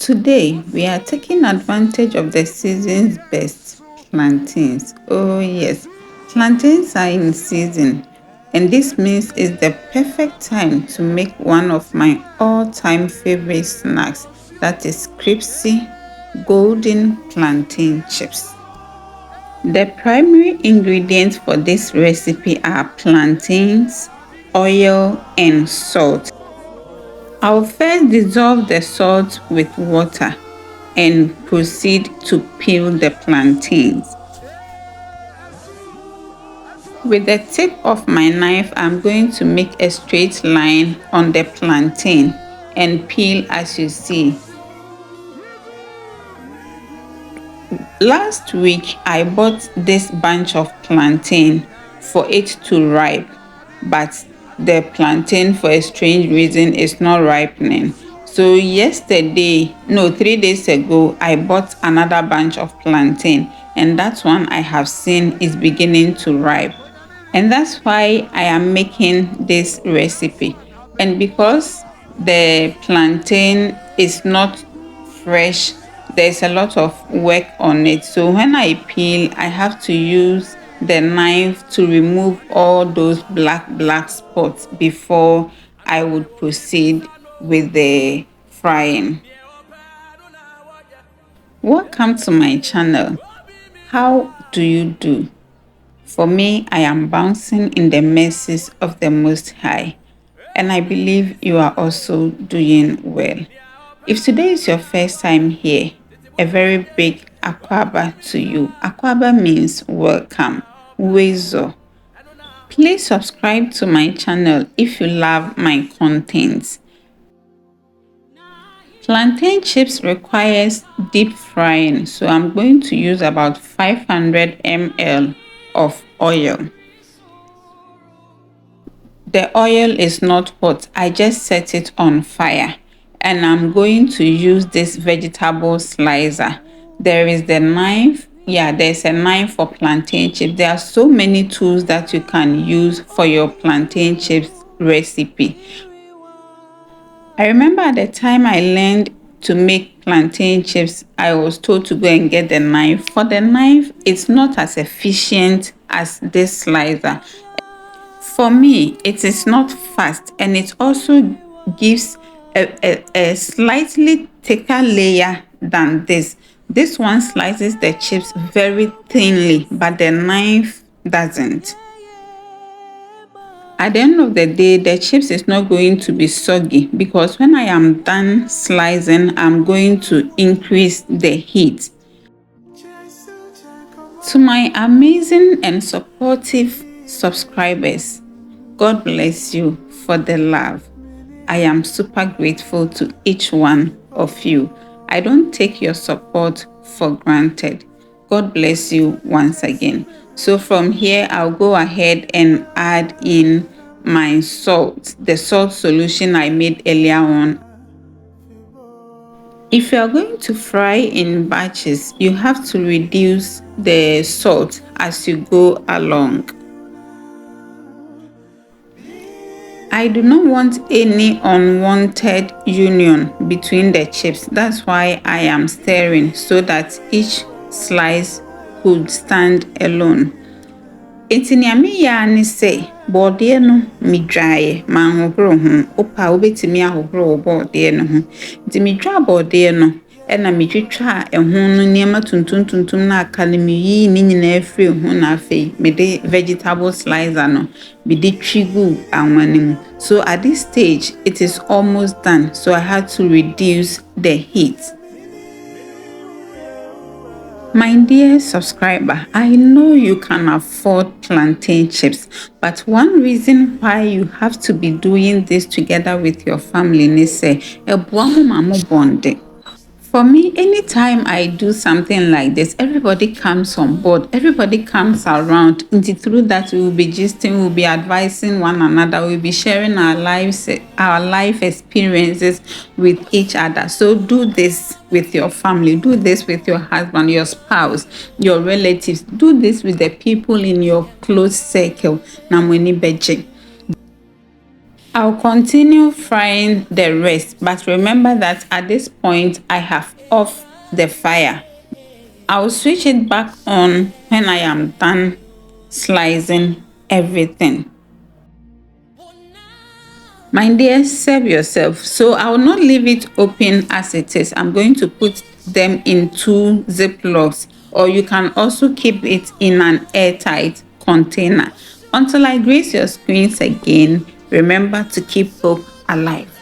Today, we are taking advantage of the season's best plantains. Oh, yes, plantains are in season, and this means it's the perfect time to make one of my all-time favorite snacks, that is crispy golden plantain chips. The primary ingredients for this recipe are plantains, oil, and salt. I'll first dissolve the salt with water and proceed to peel the plantains. With the tip of my knife, I'm going to make a straight line on the plantain and peel as you see. Last week, I bought this bunch of plantain for it to ripe, but the plantain, for a strange reason, is not ripening. So 3 days ago, I bought another bunch of plantain, and that one I have seen is beginning to ripe. And that's why I am making this recipe. And because the plantain is not fresh, there's a lot of work on it. So when I peel, I have to use the knife to remove all those black spots before I would proceed with the frying. Welcome to my channel. How do you do? For me, I am bouncing in the mercies of the Most High, and I believe you are also doing well. If today is your first time here, a very big akwaba to you. Akwaba means welcome, wezo. Please subscribe to my channel if you love my content. Plantain chips requires deep frying, so I'm going to use about 500 ml of oil. The oil is not hot, I just set it on fire, and I'm going to use this vegetable slicer. There's a knife for plantain chips. There are so many tools that you can use for your plantain chips recipe. I remember at the time I learned to make plantain chips, I was told to go and get the knife. For the knife, it's not as efficient as this slicer. For me, it is not fast, and it also gives a slightly thicker layer than this. This one slices the chips very thinly, but the knife doesn't. At the end of the day, the chips is not going to be soggy, because when I am done slicing, I'm going to increase the heat. To my amazing and supportive subscribers, God bless you for the love. I am super grateful to each one of you. I don't take your support for granted. God bless you once again. So from here, I'll go ahead and add in my salt, the salt solution I made earlier on. If you are going to fry in batches, you have to reduce the salt as you go along. I do not want any unwanted union between the chips. That's why I am stirring, so that each slice could stand alone. Etinyame ya ni say bode no midwae ma hohoro ho opa obetimi ahohoro bode no ho. Nti midwa bode no e na midwetwa ehun no niema tuntum na aka ne miyi ni nyina afre ho na afei mede vegetable slicer no mede twigu anwanim. So at this stage it is almost done, so I had to reduce the heat. My dear subscriber, I know you can afford plantain chips, but one reason why you have to be doing this together with your family is for me, anytime I do something like this, everybody comes on board, everybody comes around. And through that, we will be gisting, we'll be advising one another, we'll be sharing our life experiences with each other. So do this with your family, do this with your husband, your spouse, your relatives, do this with the people in your close circle. I'll continue frying the rest, but remember that at this point I have off the fire. I'll switch it back on when I am done slicing everything. My dear, serve yourself. So I will not leave it open as it is. I'm going to put them in 2 Ziplocs, or you can also keep it in an airtight container. Until I grace your screens again, remember to keep hope alive.